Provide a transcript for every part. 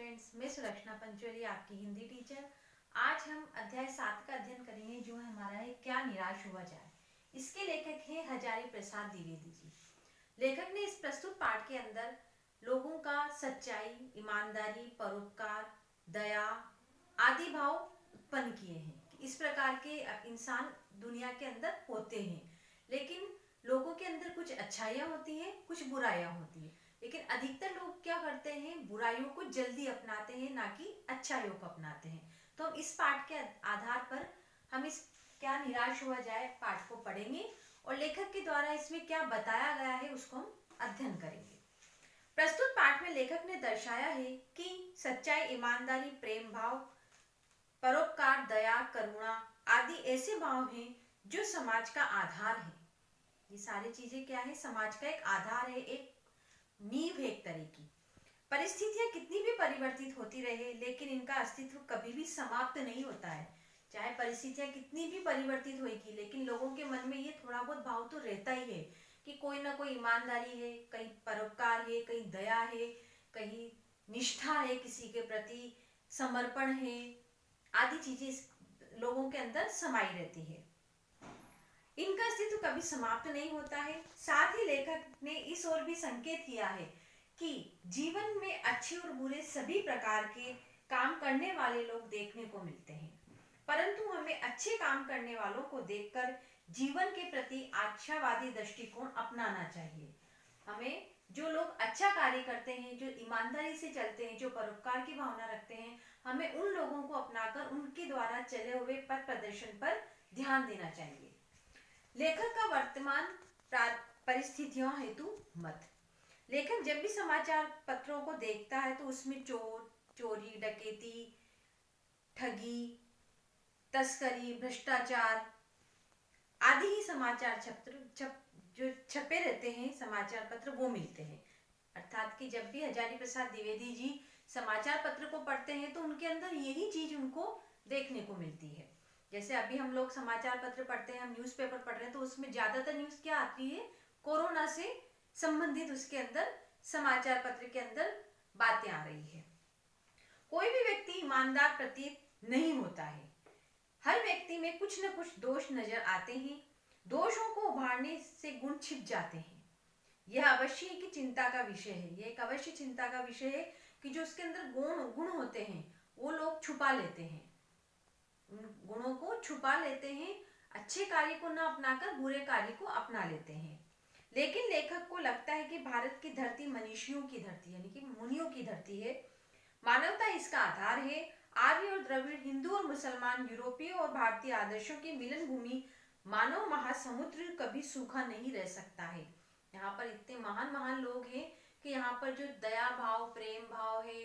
Friends, मैं सुलक्षणा पंचोली आपकी Hindi teacher. आज हम अध्याय 7 का अध्ययन करेंगे जो हमारा है क्या निराश हुआ जाए। इसके लेखक हैं हजारी प्रसाद द्विवेदी जी। लेखक ने इस प्रस्तुत पाठ के अंदर लोगों का सच्चाई, ईमानदारी, परोपकार, दया आदि भाव उत्पन्न किए हैं। इस प्रकार के इंसान दुनिया के अंदर होते हैं, लेकिन लोगों के अंदर कुछ अच्छाइयाँ होती हैं, कुछ बुराइयाँ होती हैं। लेकिन अधिकतर लोग क्या करते हैं, बुराइयों को जल्दी अपनाते हैं, ना कि अच्छाइयों को अपनाते हैं। तो हम इस पाठ के आधार पर हम इस क्या निराश हुआ जाए पाठ को पढ़ेंगे और लेखक के द्वारा इसमें क्या बताया गया है उसको हम अध्ययन करेंगे। प्रस्तुत पाठ में लेखक ने दर्शाया है कि सच्चाई, ईमानदारी, प्रेम भाव, परोपकार, दया, करुणा आदि ऐसे भाव हैं जो समाज का आधार है। ये सारी चीजें क्या है, समाज का एक आधार है, एक नींव है एक तरह की। परिस्थितियां कितनी भी परिवर्तित होती रहे, लेकिन इनका अस्तित्व कभी भी समाप्त नहीं होता है। चाहे परिस्थितियां कितनी भी परिवर्तित होगी, लेकिन लोगों के मन में ये थोड़ा बहुत भाव तो रहता ही है कि कोई ना कोई ईमानदारी है, कहीं परोपकार है, कहीं दया है, कहीं निष्ठा है, किसी के प्रति समर्पण है, आदि चीजें लोगों के अंदर समाई रहती है। इनका अस्तित्व कभी समाप्त नहीं होता है। साथ ही लेखक ने इस ओर भी संकेत किया है कि जीवन में अच्छे और बुरे सभी प्रकार के काम करने वाले लोग देखने को मिलते हैं, परंतु हमें अच्छे काम करने वालों को देखकर जीवन के प्रति आशावादी दृष्टिकोण अपनाना चाहिए। हमें जो लोग अच्छा कार्य करते हैं, जो ईमानदारी से चलते हैं, जो परोपकार की भावना रखते हैं, हमें उन लोगों को अपनाकर उनके द्वारा चले हुए पथ प्रदर्शन पर ध्यान देना चाहिए। लेखक का वर्तमान परिस्थितियों हेतु मत। लेखक जब भी समाचार पत्रों को देखता है तो उसमें चोर, चोरी, डकैती, ठगी, तस्करी, भ्रष्टाचार आदि ही समाचार जो छपे रहते हैं समाचार पत्र वो मिलते हैं। अर्थात कि जब भी हजारी प्रसाद द्विवेदी जी समाचार पत्र को पढ़ते हैं तो उनके अंदर यही चीज उनको देखने को मिलती है। जैसे अभी हम लोग समाचार पत्र पढ़ते हैं, हम न्यूज़पेपर पढ़ रहे हैं, तो उसमें ज्यादातर न्यूज क्या आती है, कोरोना से संबंधित उसके अंदर समाचार पत्र के अंदर बातें आ रही है। कोई भी व्यक्ति ईमानदार प्रतीत नहीं होता है। हर व्यक्ति में कुछ न कुछ दोष नजर आते हैं। दोषों को उभारने से गुण छिप जाते हैं। यह अवश्य की चिंता का विषय है। यह एक अवश्य चिंता का विषय है कि जो उसके अंदर गुण होते हैं वो लोग छुपा लेते हैं, उन गुणों को छुपा लेते हैं, अच्छे कार्य को न अपनाकर बुरे कार्य को अपना लेते हैं। लेकिन लेखक को लगता है कि भारत की धरती मनीषियों की धरती यानी कि मुनियों की धरती है। मानवता इसका आधार है। आर्य और द्रविड़, हिंदू और मुसलमान, यूरोपीय और भारतीय आदर्शों की मिलन भूमि मानव महासमुद्र कभी सूखा नहीं रह सकता है। यहाँ पर इतने महान महान लोग हैं कि यहाँ पर जो दया भाव, प्रेम भाव है,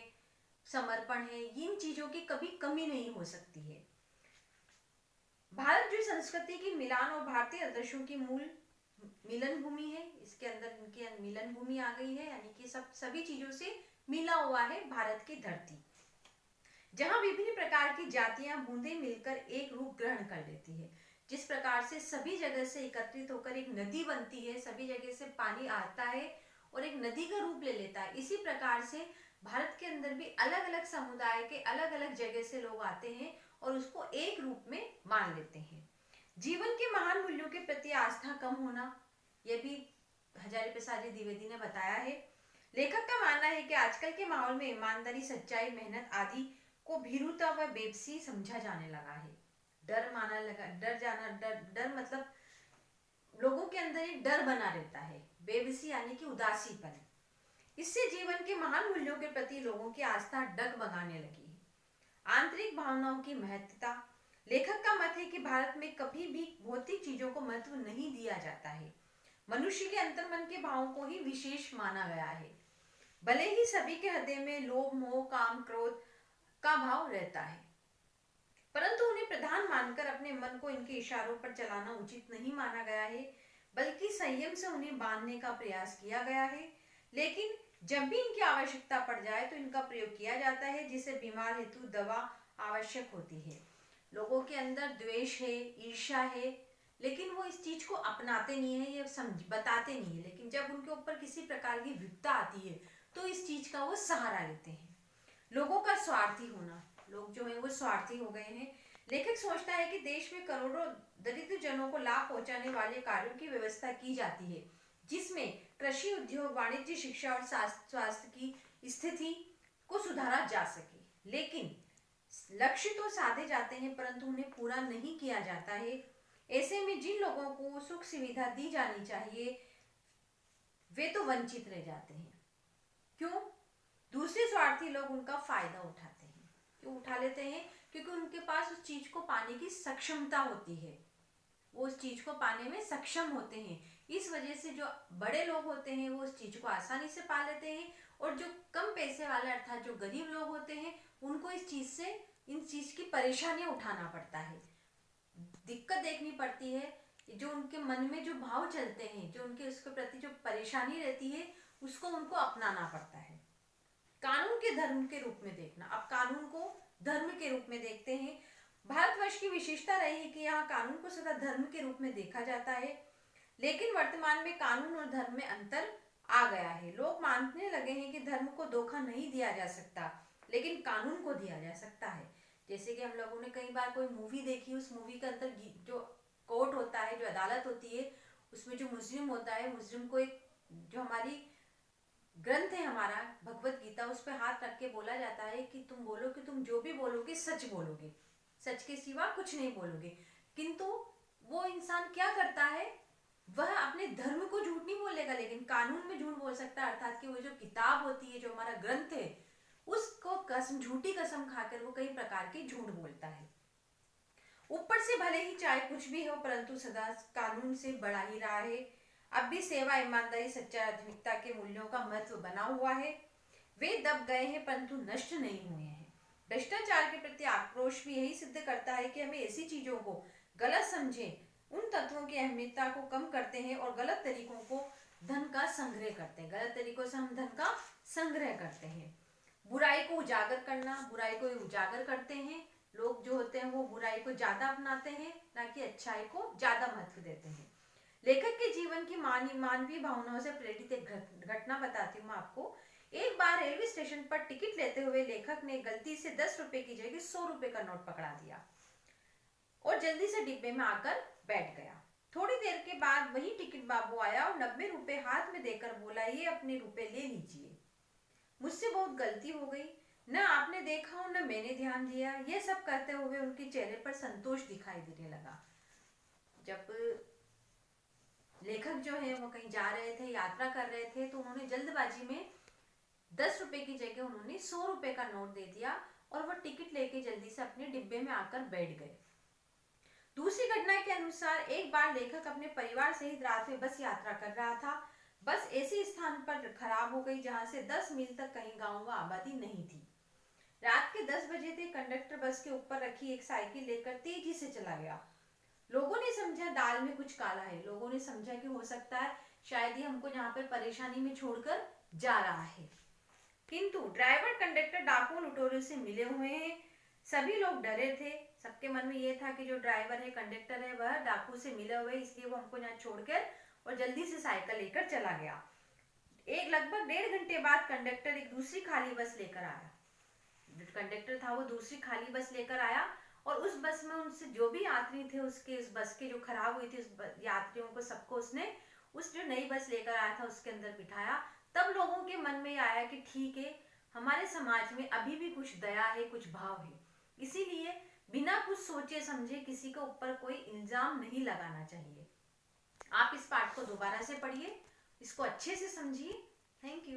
समर्पण है, इन चीजों की कभी कमी नहीं हो सकती है। भारत जो संस्कृति की मिलान और भारतीय आदर्शों की मूल मिलन भूमि है, इसके अंदर इनकी मिलन भूमि आ गई है, यानी कि सभी चीजों से मिला हुआ है भारत की धरती, जहां विभिन्न प्रकार की जातियां बूंदे मिलकर एक रूप ग्रहण कर लेती है। जिस प्रकार से सभी जगह से एकत्रित होकर एक नदी बनती है, सभी जगह से पानी आता है और एक नदी का रूप ले लेता है, इसी प्रकार से भारत के अंदर भी अलग अलग समुदाय के अलग अलग जगह से लोग आते हैं और उसको एक रूप में मान लेते हैं। जीवन के महान मूल्यों के प्रति आस्था कम होना, यह भी हजारी प्रसाद द्विवेदी ने बताया है। लेखक का मानना है कि आजकल के माहौल में ईमानदारी, सच्चाई, मेहनत आदि को भीरुता व बेबसी समझा जाने लगा है। डर माना लगा, डर मतलब लोगों के अंदर एक डर बना रहता है। बेबसी यानी कि उदासीपन। इससे जीवन के महान मूल्यों के प्रति लोगों की आस्था डगमगाने लगी है। आंतरिक भावनाओं की महत्ता। लेखक का मत है कि भारत में कभी भी भौतिक चीजों को महत्व नहीं दिया जाता है। मनुष्य के अंतर्मन के भावों को ही विशेष माना गया है। भले ही सभी के हृदय में लोभ, मोह, काम, क्रोध का भाव रहता है, परंतु उन्हें प्रधान मानकर अपने मन को इनके इशारों पर चलाना उचित नहीं माना गया है, बल्कि संयम से उन्हें बांधने का प्रयास किया गया है। लेकिन जब भी इनकी आवश्यकता पड़ जाए तो इनका प्रयोग किया जाता है, जिसे बीमार हेतु दवा आवश्यक होती है। लोगों के अंदर द्वेष है, ईर्ष्या है, लेकिन वो इस चीज को अपनाते नहीं है, ये बताते नहीं है। लेकिन जब उनके ऊपर किसी प्रकार की विपदा आती है तो इस चीज का वो सहारा लेते हैं। लोगों का स्वार्थी होना, लोग जो है वो स्वार्थी हो गए हैं। लेखक सोचता है कि देश में करोड़ों दरिद्र जनों को लाभ पहुंचाने वाले कार्यों की व्यवस्था की जाती है, जिसमें कृषि, उद्योग, वाणिज्य, शिक्षा और स्वास्थ्य की स्थिति को सुधारा जा सके। लेकिन लक्ष्य तो साधे जाते हैं परंतु उन्हें पूरा नहीं किया जाता है। ऐसे में जिन लोगों को सुख सुविधा दी जानी चाहिए वे तो वंचित रह जाते हैं। क्यों? दूसरे स्वार्थी लोग उनका फायदा उठाते हैं। क्यों उठा लेते हैं? क्योंकि उनके पास उस चीज को पाने की सक्षमता होती है, वो उस चीज को पाने में सक्षम होते हैं। इस वजह से जो बड़े लोग होते हैं वो उस चीज को आसानी से पा लेते हैं, और जो कम पैसे वाले अर्थात जो गरीब लोग होते हैं उनको इस चीज की परेशानियां उठाना पड़ता है, दिक्कत देखनी पड़ती है। जो उनके मन में जो भाव चलते हैं, जो उनके उसके प्रति जो परेशानी रहती है, उसको उनको अपनाना पड़ता है। कानून के धर्म के रूप में देखना, अब कानून को धर्म के रूप में देखते हैं। भारतवर्ष की विशेषता रही है कि यहाँ कानून को सदा धर्म के रूप में देखा जाता है, लेकिन वर्तमान में कानून और धर्म में अंतर आ गया है। लोग मानने लगे हैं कि धर्म को धोखा नहीं दिया जा सकता, लेकिन कानून को दिया जा सकता है। जैसे कि हम लोगों ने कई बार कोई मूवी देखी, उस मूवी के अंदर जो कोर्ट होता है, जो अदालत होती है, उसमें जो मुस्लिम होता है, मुस्लिम को एक जो हमारी ग्रंथ है हमारा भगवत गीता, उस पर हाथ रख के बोला जाता है कि तुम बोलो कि तुम जो भी बोलोगे सच बोलोगे, सच के सिवा कुछ नहीं बोलोगे। किंतु वो इंसान क्या करता है, वह अपने धर्म को झूठ नहीं बोलेगा लेकिन कानून में झूठ बोल सकता है, अर्थात कि वो जो किताब होती है, जो हमारा ग्रंथ है, उसको झूठी कसम खाकर वो कई प्रकार के झूठ बोलता है। ऊपर से भले ही चाहे कुछ भी हो परंतु सदा कानून से बड़ा ही रहा है। अब भी सेवा, ईमानदारी, सच्चाई, आधुनिकता के मूल्यों का महत्व बना हुआ है। वे दब गए हैं परंतु नष्ट नहीं हुए हैं। भ्रष्टाचार के प्रति आक्रोश भी यही सिद्ध करता है कि हमें ऐसी चीजों को गलत समझें, उन तत्वों की अहमियता को कम करते हैं और गलत तरीकों को धन का संग्रह करते हैं। गलत तरीकों से हम धन का संग्रह करते हैं। बुराई को उजागर करना, बुराई को उजागर करते हैं। लोग जो होते हैं वो बुराई को ज्यादा अपनाते हैं, ना कि अच्छाई को ज्यादा महत्व देते हैं। लेखक के जीवन की मानवीय भावनाओं से प्रेरित एक घटना बताती हूँ मैं आपको। एक बार रेलवे स्टेशन पर टिकट लेते हुए लेखक ने गलती से 10 रुपए की जगह 100 रुपए का नोट पकड़ा दिया और जल्दी से डिब्बे में आकर बैठ गया। थोड़ी देर के बाद वही टिकट बाबू आया और 90 रुपए हाथ में देकर बोला, ये अपने रुपए ले लीजिए, मुझसे बहुत गलती हो गई, न आपने देखा और न मैंने ध्यान दिया। यह सब कहते हुए उनके चेहरे पर संतोष दिखाई देने लगा। जब लेखक जो है वो कहीं जा रहे थे, यात्रा कर रहे थे, तो उन्होंने जल्दबाजी में 10 रुपए की जगह उन्होंने 100 रुपए का नोट दे दिया और वो टिकट लेके जल्दी से अपने डिब्बे में आकर बैठ गए। दूसरी घटना के अनुसार एक बार लेखक अपने परिवार सहित रात में बस यात्रा कर रहा था। बस ऐसे स्थान पर खराब हो गई जहां से 10 मील तक कहीं गांव व आबादी नहीं थी। रात के 10 बजे थे। कंडक्टर बस के ऊपर रखी एक साइकिल लेकर तेजी से चला गया। लोगों ने समझा दाल में कुछ काला है। लोगों ने समझा कि हो सकता है शायद ये हमको यहाँ पर परेशानी में छोड़कर जा रहा है। किंतु ड्राइवर, कंडक्टर, डाकू, लुटेरों से मिले हुए हैं। सभी लोग डरे थे। सबके मन में ये था कि जो ड्राइवर है, कंडक्टर है, वह डाकू से मिले हुए, इसलिए वो हमको यहाँ छोड़कर और जल्दी से साइकिल लेकर चला गया। एक लगभग 1.5 घंटे बाद कंडक्टर एक दूसरी खाली बस लेकर आया। कंडक्टर था वो दूसरी खाली बस लेकर आया और उस बस में उनसे जो भी यात्री थे, उसके उस बस के जो खराब हुई थी उस यात्रियों को सबको उसने उस जो नई बस लेकर आया था उसके अंदर बिठाया। तब लोगों के मन में आया कि ठीक है, हमारे समाज में अभी भी कुछ दया है, कुछ भाव है, इसीलिए बिना कुछ सोचे समझे किसी के ऊपर कोई इल्जाम नहीं लगाना चाहिए। आप इस पाठ को दोबारा से पढ़िए, इसको अच्छे से समझिए। Thank you.